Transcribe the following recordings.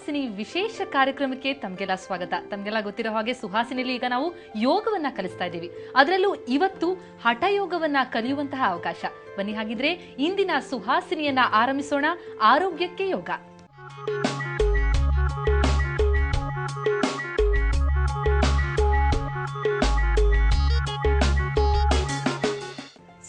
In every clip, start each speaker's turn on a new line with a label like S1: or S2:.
S1: ಸುಹಾಸಿನಿ ವಿಶೇಷ ಕಾರ್ಯಕ್ರಮಕ್ಕೆ ತಮಗೆಲ್ಲ ಸ್ವಾಗತ. ತಮಗೆಲ್ಲ ಗೊತ್ತಿರೋ ಹಾಗೆ ಸುಹಾಸಿನಿಯಲ್ಲಿ ಈಗ ನಾವು ಯೋಗವನ್ನ ಕಲಿಸ್ತಾ ಇದ್ದೀವಿ. ಅದರಲ್ಲೂ ಇವತ್ತು ಹಠಯೋಗವನ್ನ ಕಲಿಯುವಂತಹ ಅವಕಾಶ. ಬನ್ನಿ ಹಾಗಿದ್ರೆ ಇಂದಿನ ಸುಹಾಸಿನಿಯನ್ನ ಆರಂಭಿಸೋಣ. ಆರೋಗ್ಯಕ್ಕೆ ಯೋಗ.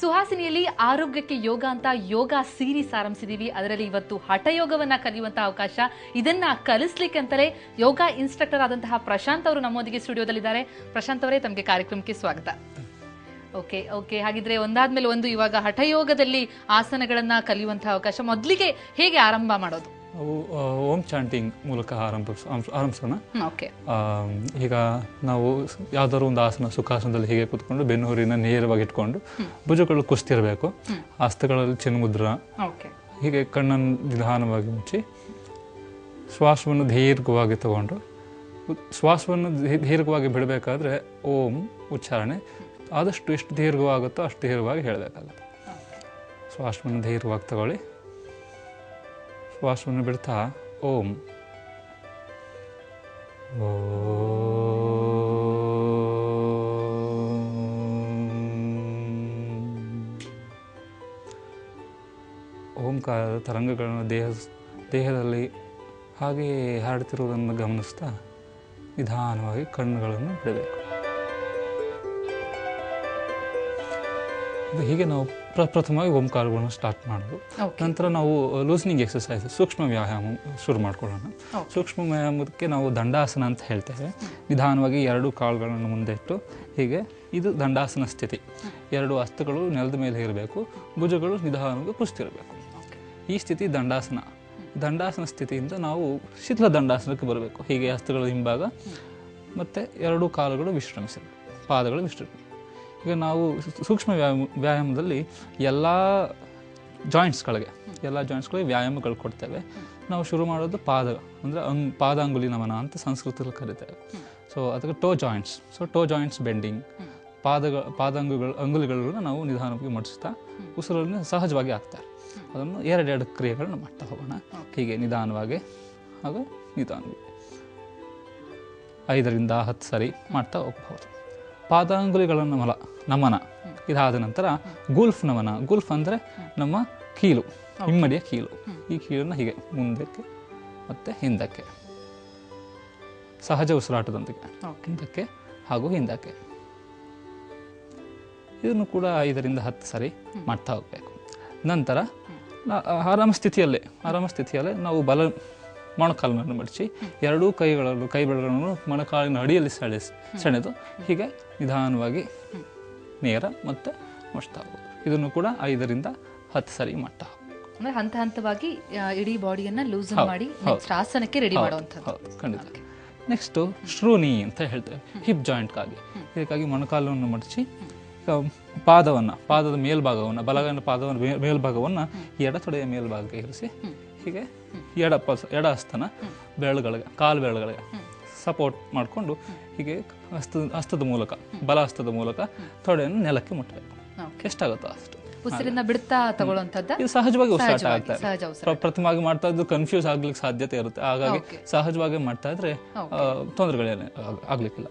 S1: ಸುಹಾಸಿನಿಯಲ್ಲಿ ಆರೋಗ್ಯಕ್ಕೆ ಯೋಗ ಅಂತ ಯೋಗ ಸೀರೀಸ್ ಆರಂಭಿಸಿದೀವಿ. ಅದರಲ್ಲಿ ಇವತ್ತು ಹಠಯೋಗವನ್ನ ಕಲಿಯುವಂತಹ ಅವಕಾಶ. ಇದನ್ನ ಕಲಿಸ್ಲಿಕ್ಕೆ ಅಂತಲೇ ಯೋಗ ಇನ್ಸ್ಟ್ರಕ್ಟರ್ ಆದಂತಹ ಪ್ರಶಾಂತ್ ಅವರು ನಮ್ಮೊಂದಿಗೆ ಸ್ಟುಡಿಯೋದಲ್ಲಿದ್ದಾರೆ. ಪ್ರಶಾಂತ್ ಅವರೇ, ತಮಗೆ ಕಾರ್ಯಕ್ರಮಕ್ಕೆ ಸ್ವಾಗತ. ಓಕೆ ಹಾಗಿದ್ರೆ ಒಂದಾದ್ಮೇಲೆ ಒಂದು ಇವಾಗ ಹಠಯೋಗದಲ್ಲಿ ಆಸನಗಳನ್ನ ಕಲಿಯುವಂತಹ ಅವಕಾಶ. ಮೊದಲಿಗೆ ಹೇಗೆ ಆರಂಭ ಮಾಡೋದು?
S2: ನಾವು ಓಂ ಚಾಂಟಿಂಗ್ ಮೂಲಕ ಆರಂಭಿಸೋಣ. ಈಗ ನಾವು ಯಾವ್ದಾದ್ರು ಒಂದು ಆಸನ, ಸುಖಾಸನದಲ್ಲಿ ಹೀಗೆ ಕೂತ್ಕೊಂಡು ಬೆನ್ನುಹುರಿನ ನೇರವಾಗಿ ಇಟ್ಕೊಂಡು ಭುಜಗಳು ಕುಸ್ತಿರಬೇಕು. ಹಸ್ತಗಳಲ್ಲಿ ಚಿನ್ಮುದ್ರ. ಹೀಗೆ ಕಣ್ಣನ್ನು ನಿಧಾನವಾಗಿ ಮುಚ್ಚಿ ಶ್ವಾಸವನ್ನು ದೀರ್ಘವಾಗಿ ತಗೊಂಡು ಶ್ವಾಸವನ್ನು ದೀರ್ಘವಾಗಿ ಬಿಡಬೇಕಾದ್ರೆ ಓಂ ಉಚ್ಚಾರಣೆ ಆದಷ್ಟು ಎಷ್ಟು ದೀರ್ಘವಾಗುತ್ತೋ ಅಷ್ಟು ದೀರ್ಘವಾಗಿ ಹೇಳಬೇಕಾಗುತ್ತೆ. ಶ್ವಾಸವನ್ನು ದೀರ್ಘವಾಗಿ ತಗೊಳ್ಳಿ. ಶ್ವಾಸವನ್ನು ಬಿಡ್ತಾ ಓಂ ಓಂಕಾರದ ತರಂಗಗಳನ್ನು ದೇಹದಲ್ಲಿ ಹಾಗೆಯೇ ಹರಡುತ್ತಿರುವುದನ್ನು ಗಮನಿಸ್ತಾ ನಿಧಾನವಾಗಿ ಕಣ್ಣುಗಳನ್ನು ಬಿಡಬೇಕು. ಹೀಗೆ ನಾವು ಪ್ರಥಮವಾಗಿ ಓಂಕಾರಗಳನ್ನು ಸ್ಟಾರ್ಟ್ ಮಾಡೋದು. ನಂತರ ನಾವು ಲೂಸ್ನಿಂಗ್ ಎಕ್ಸಸೈಸ್, ಸೂಕ್ಷ್ಮ ವ್ಯಾಯಾಮ ಶುರು ಮಾಡ್ಕೊಳ್ಳೋಣ. ಸೂಕ್ಷ್ಮ ವ್ಯಾಯಾಮಕ್ಕೆ ನಾವು ದಂಡಾಸನ ಅಂತ ಹೇಳ್ತೇವೆ. ನಿಧಾನವಾಗಿ ಎರಡು ಕಾಲುಗಳನ್ನು ಮುಂದೆ ಇಟ್ಟು ಹೀಗೆ, ಇದು ದಂಡಾಸನ ಸ್ಥಿತಿ. ಎರಡು ಹಸ್ತಗಳು ನೆಲದ ಮೇಲೆ ಇರಬೇಕು, ಭುಜಗಳು ನಿಧಾನವಾಗಿ ಕುಸ್ತಿರಬೇಕು. ಈ ಸ್ಥಿತಿ ದಂಡಾಸನ. ದಂಡಾಸನ ಸ್ಥಿತಿಯಿಂದ ನಾವು ಶಿಥಿಲ ದಂಡಾಸನಕ್ಕೆ ಬರಬೇಕು. ಹೀಗೆ ಹಸ್ತಗಳು ಹಿಂಭಾಗ ಮತ್ತು ಎರಡು ಕಾಲುಗಳು ವಿಶ್ರಮಿಸಬೇಕು, ಪಾದಗಳು ವಿಶ್ರಮಿಸಬೇಕು. ಈಗ ನಾವು ಸೂಕ್ಷ್ಮ ವ್ಯಾಯಾಮದಲ್ಲಿ ಎಲ್ಲ ಜಾಯಿಂಟ್ಸ್ಗಳಿಗೆ ವ್ಯಾಯಾಮಗಳು ಕೊಡ್ತೇವೆ. ನಾವು ಶುರು ಮಾಡೋದು ಪಾದ, ಅಂದರೆ ಪಾದಾಂಗುಲಿ ನಮನ ಅಂತ ಸಂಸ್ಕೃತದಲ್ಲಿ ಕರೀತೇವೆ. ಸೊ ಅದಕ್ಕೆ ಟೋ ಜಾಯಿಂಟ್ಸ್. ಟೋ ಜಾಯಿಂಟ್ಸ್ ಬೆಂಡಿಂಗ್, ಅಂಗುಲಿಗಳನ್ನು ನಾವು ನಿಧಾನವಾಗಿ ಮಡಿಸ್ತಾ ಉಸಿರನ್ನು ಸಹಜವಾಗಿ ಆಗ್ತಾರೆ. ಅದನ್ನು ಎರಡೆರಡು ಕ್ರಿಯೆಗಳನ್ನು ಮಾಡ್ತಾ ಹೋಗೋಣ. ಹೀಗೆ ನಿಧಾನವಾಗಿ ಹಾಗೂ ನಿಧಾನವಾಗಿ 5 ರಿಂದ 10 ಸರಿ ಮಾಡ್ತಾ ಹೋಗಬಹುದು. ಪಾದಾಂಗುಲಿಗಳನ್ನು ನಮನ. ಇದಾದ ನಂತರ ಗುಲ್ಫ್ ನಮನ. ಗುಲ್ಫ್ ಅಂದರೆ ನಮ್ಮ ಕೀಲು, ಹಿಮ್ಮಡಿಯ ಕೀಲು. ಈ ಕೀಲನ್ನು ಹೀಗೆ ಮುಂದಕ್ಕೆ ಮತ್ತು ಹಿಂದಕ್ಕೆ ಸಹಜ ಉಸಿರಾಟದೊಂದಿಗೆ ಹಿಂದಕ್ಕೆ ಹಾಗೂ ಹಿಂದಕ್ಕೆ. ಇದನ್ನು ಕೂಡ 5 ರಿಂದ 10 ಸರಿ ಮಾಡ್ತಾ ಹೋಗಬೇಕು. ನಂತರ ಆರಾಮ ಸ್ಥಿತಿಯಲ್ಲೇ ನಾವು ಮೊಣಕಾಲನ್ನು ಮಡಚಿ ಎರಡೂ ಕೈ ಬೆರಳುಗಳನ್ನು ಮೊಣಕಾಲಿನ ಅಡಿಯಲ್ಲಿ ಸೆಳೆದು ಹೀಗೆ ನಿಧಾನವಾಗಿ ನೇರ ಮತ್ತೆ ಮಡ್ತಾ ಹೋಗೋದು. ಇದನ್ನು ಕೂಡ 5 ರಿಂದ 10 ಸರಿ ಮಾಡ್ತಾ ಹೋಗಬೇಕು.
S1: ಅಂದ್ರೆ ಹಂತ ಹಂತವಾಗಿ ಇಡೀ ಬಾಡಿಯನ್ನ ಲೂಸ್ ಮಾಡಿ ಆಸನಕ್ಕೆ ರೆಡಿ ಮಾಡುವಂಥದ್ದು.
S2: ಖಂಡಿತ. ನೆಕ್ಸ್ಟ್ ಶ್ರೂನಿ ಅಂತ ಹೇಳ್ತೇವೆ, ಹಿಪ್ ಜಾಯಿಂಟ್ಗಾಗಿ. ಇದಕ್ಕಾಗಿ ಮೊಣಕಾಲನ್ನು ಮಡಚಿ ಪಾದದ ಮೇಲ್ಭಾಗವನ್ನು, ಬಲಗೈನ ಪಾದದ ಮೇಲ್ಭಾಗವನ್ನು ಎಡತೊಡೆಯ ಮೇಲ್ಭಾಗಕ್ಕೆ ಇರಿಸಿ ಹೀಗೆ ಎಡ ಹಸ್ತನ ಕಾಲು ಬೆರಳುಗಳಿಗೆ ಸಪೋರ್ಟ್ ಮಾಡಿಕೊಂಡು ಹೀಗೆ ಹಸ್ತದ ಮೂಲಕ, ಬಲ ಹಸ್ತದ ಮೂಲಕ ತೊಡೆಯನ್ನು ನೆಲಕ್ಕೆ ಮುಟ್ಟಬೇಕು. ಎಷ್ಟಾಗುತ್ತೋ ಅಷ್ಟು
S1: ಉಸಿರನ್ನ ಬಿಡ್ತಾ ತಗೊಳ್ಳುವಂಥದ್ದು.
S2: ಇದು ಸಹಜವಾಗಿ ಉಸಿರಾಟ ಆಗ್ತದೆ. ಪ್ರಥಮವಾಗಿ ಮಾಡ್ತಾ ಇದ್ದು ಕನ್ಫ್ಯೂಸ್ ಆಗ್ಲಿಕ್ಕೆ ಸಾಧ್ಯತೆ ಇರುತ್ತೆ. ಹಾಗಾಗಿ ಸಹಜವಾಗಿ ಮಾಡ್ತಾ ಇದ್ರೆ ತೊಂದರೆಗಳೇನು ಆಗ್ಲಿಕ್ಕಿಲ್ಲ.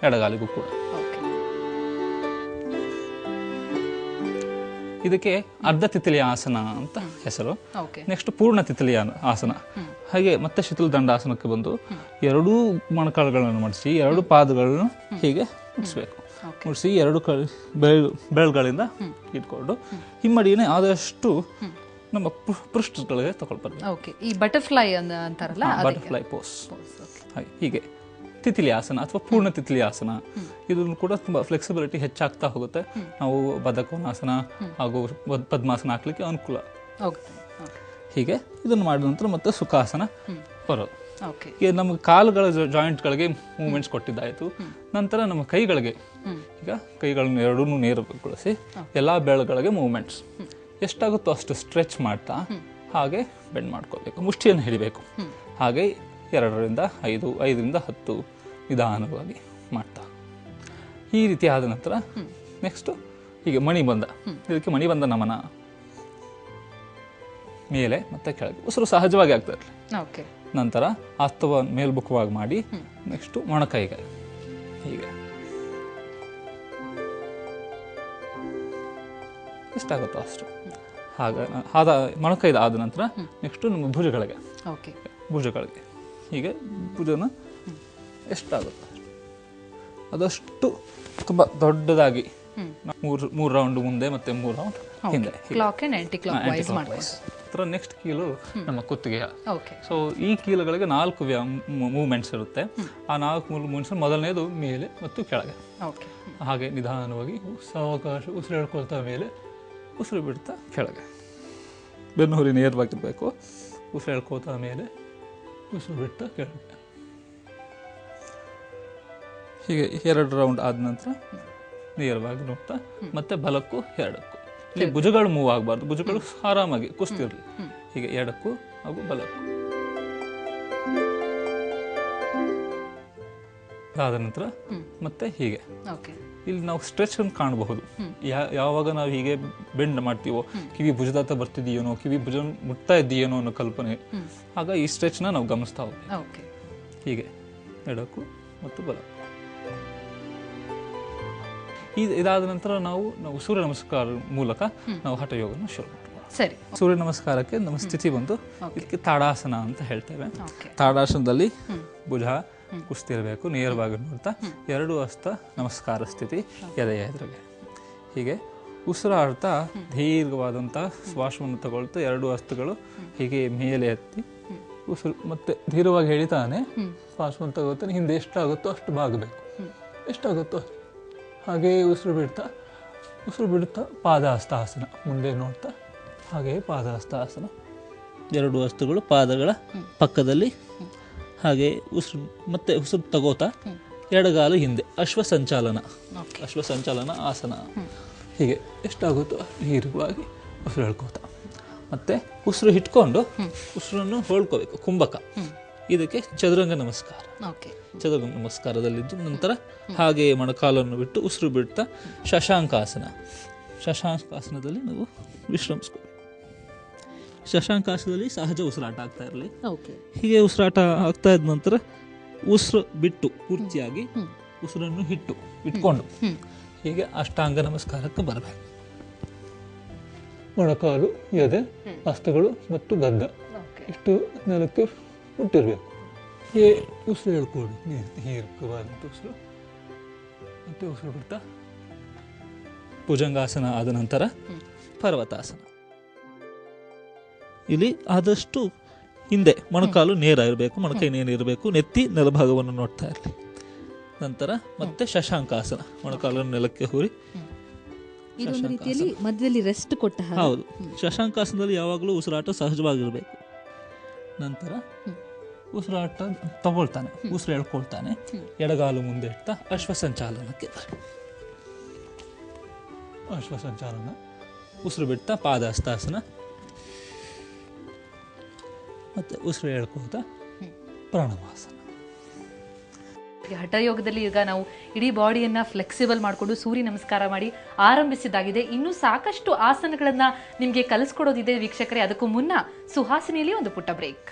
S2: ಎಡಗಾಲಿಗೂ ಕೂಡ. ಇದಕ್ಕೆ ಅರ್ಧ ತಿಥಿಲಿಯ ಆಸನ ಅಂತ ಹೆಸರು. ನೆಕ್ಸ್ಟ್ ಪೂರ್ಣ ತಿಥಿಲಿಯ ಆಸನ. ಹಾಗೆ ಮತ್ತೆ ಶಿಥಿಲ ದಂಡಾಸನಕ್ಕೆ ಬಂದು ಎರಡೂ ಮೊಣಕಾಲುಗಳನ್ನು ಮಡಿಸಿ ಎರಡು ಪಾದಗಳನ್ನು ಹೀಗೆ ಮುಡಿಸ್ಬೇಕು. ಮುಡಿಸಿ ಎರಡು ಬೆರಳುಗಳಿಂದ ಇಟ್ಕೊಂಡು ಹಿಮ್ಮಡಿಯನ್ನೇ ಆದಷ್ಟು ನಮ್ಮ ಪೃಷ್ಠಗಳಿಗೆ ತಗೊಳ್ಬಾರ್ದು.
S1: ಈ ಬಟರ್ಫ್ಲೈ ಅಂತಾರಲ್ಲ,
S2: ಬಟರ್ಫ್ಲೈ ಪೋಸ್. ಹೀಗೆ ತಿಥಿಲಿ ಆಸನ ಅಥವಾ ಪೂರ್ಣ ತಿಥಿಲಿ ಆಸನ. ಇದನ್ನು ಕೂಡ ತುಂಬ ಫ್ಲೆಕ್ಸಿಬಿಲಿಟಿ ಹೆಚ್ಚಾಗ್ತಾ ಹೋಗುತ್ತೆ. ನಾವು ಬದ್ಧಕೋನಾಸನ ಹಾಗೂ ಪದ್ಮಾಸನ ಹಾಕ್ಲಿಕ್ಕೆ ಅನುಕೂಲ. ಹೀಗೆ ಇದನ್ನು ಮಾಡಿದ ನಂತರ ಮತ್ತೆ ಸುಖಾಸನ ಬರೋದು. ಈಗ ನಮ್ಮ ಕಾಲುಗಳ ಜಾಯಿಂಟ್ಗಳಿಗೆ ಮೂವ್ಮೆಂಟ್ಸ್ ಕೊಟ್ಟಿದ್ದಾಯಿತು. ನಂತರ ನಮ್ಮ ಕೈಗಳಿಗೆ, ಈಗ ಕೈಗಳನ್ನು ಎರಡೂ ನೇರಗೊಳಿಸಿ ಎಲ್ಲ ಬೆರಳುಗಳಿಗೆ ಮೂವ್ಮೆಂಟ್ಸ್ ಎಷ್ಟಾಗುತ್ತೋ ಅಷ್ಟು ಸ್ಟ್ರೆಚ್ ಮಾಡ್ತಾ ಹಾಗೆ ಬೆಂಡ್ ಮಾಡ್ಕೋಬೇಕು. ಮುಷ್ಟಿಯನ್ನು ಹಿಡಿಬೇಕು. ಹಾಗೆ 2 ರಿಂದ 5, 5 ರಿಂದ 10 ನಿಧಾನವಾಗಿ ಮಾಡ್ತಾ. ಈ ರೀತಿ ಆದ ನಂತರ ನೆಕ್ಸ್ಟ್ ಹೀಗೆ ಮಣಿಬಂಧ. ಇದಕ್ಕೆ ಮಣಿಬಂಧ ನಮನ. ಮೇಲೆ ಮತ್ತೆ ಕೆಳಗೆ ಉಸಿರು ಸಹಜವಾಗಿ ಆಗ್ತಾ ಇರಲಿ. ನಂತರ ಹಸ್ತವ ಮೇಲ್ಮುಖವಾಗಿ ಮಾಡಿ ನೆಕ್ಸ್ಟು ಮೊಣಕೈಗೆ ಹೀಗೆ ಎಷ್ಟಾಗುತ್ತೋ ಅಷ್ಟು ಆದ ಮೊಣಕೈದು ಆದ ನಂತರ ನೆಕ್ಸ್ಟು ನಮ್ಮ ಭುಜಗಳಿಗೆ ಹೀಗೆ ಭುಜನ ಎಷ್ಟಾಗುತ್ತೆ ಅದಷ್ಟು ತುಂಬ ದೊಡ್ಡದಾಗಿ ಮೂರು ರೌಂಡ್ ಮುಂದೆ ಮತ್ತೆ 3 ರೌಂಡ್ ಹಿಂದೆ ನೆಕ್ಸ್ಟ್ ಕೀಲು ನಮ್ಮ ಕುತ್ತಿಗೆಯ. ಸೊ ಈ ಕೀಲುಗಳಿಗೆ 4 ಮೂವ್ಮೆಂಟ್ಸ್ ಇರುತ್ತೆ. ಆ 4 ಮೂವ್ಮೆಂಟ್ಸ್ ಮೊದಲನೇದು ಮೇಲೆ ಮತ್ತು ಕೆಳಗೆ. ಹಾಗೆ ನಿಧಾನವಾಗಿ ಸಾವಕಾಶ ಉಸಿರು ಹೇಳ್ಕೊಳ್ತಾ ಮೇಲೆ, ಉಸಿರು ಬಿಡ್ತಾ ಕೆಳಗೆ. ಬೆನ್ನು ಹುರಿ ನೇರವಾಗಿರ್ಬೇಕು. ಉಸಿರು ಹೇಳ್ಕೊಳ್ತಾ ಮೇಲೆ, ಉಸಿರು ಬಿಡ್ತಾ ಕೆಳಗೆ. ಹೀಗೆ 2 ರೌಂಡ್ ಆದ ನಂತರ ನೇರವಾಗಿ ನೋಡ್ತಾ ಮತ್ತೆ ಬಲಕ್ಕೂ ಎಡಕ್ಕೂ. ಇಲ್ಲಿ ಭುಜಗಳು ಮೂವ್ ಆಗಬಾರ್ದು, ಭುಜಗಳು ಆರಾಮಾಗಿ ಕುಸ್ತಿರ್ಲಿ. ಹೀಗೆ ಎಡಕ್ಕೂ ಹಾಗೂ ಬಲಕ್ಕೂ. ಅದಾದ ನಂತರ ಮತ್ತೆ ಹೀಗೆ ಇಲ್ಲಿ ನಾವು ಸ್ಟ್ರೆಚ್ ಅನ್ನು ಕಾಣಬಹುದು. ಯಾವಾಗ ನಾವು ಹೀಗೆ ಬೆಂಡ್ ಮಾಡ್ತೀವೋ, ಕಿವಿ ಭುಜದ ಹತ್ರ ಬರ್ತಿದೆಯೇನೋ, ಕಿವಿ ಭುಜ ಮುಟ್ತಾ ಇದ್ದೀಯೇನೋ ಅನ್ನೋ ಕಲ್ಪನೆ. ಆಗ ಈ ಸ್ಟ್ರೆಚ್ನ ನಾವು ಗಮನಿಸ್ತಾ ಹೋಗ್ತೀವಿ. ಹೀಗೆ ಎಡಕ್ಕೂ ಮತ್ತು ಬಲಕ್ಕೂ. ಇದಾದ ನಂತರ ನಾವು ಸೂರ್ಯ ನಮಸ್ಕಾರ ಮೂಲಕ ನಾವು ಹಠಯೋಗನ ಶುರು ಮಾಡ್ತೀವಿ. ಸೂರ್ಯ ನಮಸ್ಕಾರಕ್ಕೆ ನಮ್ಮ ಸ್ಥಿತಿ ಬಂದು ಇದಕ್ಕೆ ತಾಡಾಸನ ಅಂತ ಹೇಳ್ತೇವೆ. ತಾಡಾಸನದಲ್ಲಿ ಭುಜ ಕುಸ್ತಿರಬೇಕು, ನೇರವಾಗಿ ನೋಡ್ತಾ 2 ಹಸ್ತ ನಮಸ್ಕಾರ ಸ್ಥಿತಿ, ಎದೆಯ ಎದುರಿಗೆ. ಹೀಗೆ ಉಸಿರಾಡ್ತಾ ದೀರ್ಘವಾದಂತಹ ಶ್ವಾಸವನ್ನು ತಗೊಳ್ತಾ 2 ಹಸ್ತಗಳು ಹೀಗೆ ಮೇಲೆ ಎತ್ತಿ ಉಸಿರು ಮತ್ತೆ ಧೀರವಾಗಿ ಎಳಿತಾನೆ ಶ್ವಾಸವನ್ನು ತಗೊಳ್ತಾನೆ. ಹಿಂದೆ ಎಷ್ಟಾಗುತ್ತೋ ಅಷ್ಟು ಬಾಗಬೇಕು, ಎಷ್ಟಾಗುತ್ತೋ ಹಾಗೆ ಉಸಿರು ಬಿಡ್ತಾ ಪಾದಹಸ್ತಾಸನ ಮುಂದೆ ನೋಡ್ತಾ ಹಾಗೆ ಪಾದಹಸ್ತಾಸನ. 2 ಹಸ್ತಗಳು ಪಾದಗಳ ಪಕ್ಕದಲ್ಲಿ, ಹಾಗೆ ಉಸಿರು ತಗೋತಾ ಎಡಗಾಲು ಹಿಂದೆ. ಅಶ್ವಸಂಚಾಲನ ಆಸನ. ಹೀಗೆ ಎಷ್ಟಾಗುತ್ತೋ ದೀರ್ಘವಾಗಿ ಉಸಿರು ಹೇಳ್ಕೋತಾ ಮತ್ತೆ ಉಸಿರು ಇಟ್ಕೊಂಡು ಉಸಿರನ್ನು ಹೊಳ್ಕೋಬೇಕು. ಕುಂಭಕ. ಇದಕ್ಕೆ ಚದುರಂಗ ನಮಸ್ಕಾರದಲ್ಲಿದ್ದು ನಂತರ ಹಾಗೆ ಮೊಣಕಾಲನ್ನು ಬಿಟ್ಟು ಉಸಿರು ಬಿಡ್ತಾ ಶಶಾಂಕಾಸನದಲ್ಲಿ ನಾವು ವಿಶ್ರಮಿಸ್ಕೋಬೇಕು. ಶಶಾಂಕಾಸನದಲ್ಲಿ ಸಹಜ ಉಸಿರಾಟ ಆಗ್ತಾ ಇರಲಿ. ಹೀಗೆ ಉಸಿರಾಟ ಆಗ್ತಾ ಇದ್ದ ನಂತರ ಉಸಿರು ಬಿಟ್ಟು ಪೂರ್ತಿಯಾಗಿ ಉಸಿರನ್ನು ಇಟ್ಕೊಂಡು ಹೀಗೆ ಅಷ್ಟಾಂಗ ನಮಸ್ಕಾರಕ್ಕೆ ಬರಬೇಕು. ಮೊಣಕಾಲು, ಎದೆ, ಹಸ್ತಗಳು ಮತ್ತು ಗದ್ದ ಇಷ್ಟು ನೆಲಕ್ಕೆ ಮುಟ್ಟಿರ್ಬೇಕು. ಉಸಿರು ಹೇಳ್ಕೊಡಿ, ದೀರ್ಘವಾದಂಥ ಉಸಿರು. ಮತ್ತೆ ಉಸಿರು ಬಿಡ್ತಾ ಭುಜಂಗಾಸನ ಆದ ನಂತರ ಪರ್ವತಾಸನ. ಇಲ್ಲಿ ಆದಷ್ಟು ಹಿಂದೆ ಮೊಣಕಾಲು ನೇರ ಇರಬೇಕು, ಮೊಣಕೈ ನೇರ ಇರಬೇಕು, ನೆತ್ತಿ ನೆಲಭಾಗವನ್ನು ನೋಡ್ತಾ ಇರಲಿ. ನಂತರ ಮತ್ತೆ ಶಶಾಂಕಾಸನ, ಮೊಣಕಾಲನ್ನು ನೆಲಕ್ಕೆ ಹೂರಿ
S3: ಮಧ್ಯದಲ್ಲಿ ರೆಸ್ಟ್ ಕೊಟ್ಟ.
S2: ಹೌದು, ಶಶಾಂಕಾಸನದಲ್ಲಿ ಯಾವಾಗಲೂ ಉಸಿರಾಟ ಸಹಜವಾಗಿರಬೇಕು. ನಂತರ ಉಸಿರಾಟ ತಗೊಳ್ತಾನೆ, ಉಸಿರು ಹೇಳ್ಕೊಳ್ತಾನೆ, ಎಡಗಾಲು ಮುಂದೆ ಇಡ್ತಾ ಅಶ್ವಸಂಚಾಲನಕ್ಕೆ. ಅಶ್ವಸಂಚಾಲನ, ಉಸಿರು ಬಿಡ್ತಾ ಪಾದಹಸ್ತಾಸನ, ಮತ್ತೆ ಉಸಿರು ಹೇಳ್ಕೊಳ್ತಾ ಪ್ರಾಣಾಯಾಮಾಸನ.
S1: ಹಠಯೋಗದಲ್ಲಿ ಈಗ ನಾವು ಇಡೀ ಬಾಡಿಯನ್ನ ಫ್ಲೆಕ್ಸಿಬಲ್ ಮಾಡಿಕೊಂಡು ಸೂರ್ಯ ನಮಸ್ಕಾರ ಮಾಡಿ ಆರಂಭಿಸಿದ್ದಾಗಿದೆ. ಇನ್ನೂ ಸಾಕಷ್ಟು ಆಸನಗಳನ್ನ ನಿಮಗೆ ಕಲಿಸ್ಕೊಡೋದಿದೆ ವೀಕ್ಷಕರೇ. ಅದಕ್ಕೂ ಮುನ್ನ ಸುಹಾಸಿನಿಯಲ್ಲಿ ಒಂದು ಪುಟ್ಟ ಬ್ರೇಕ್.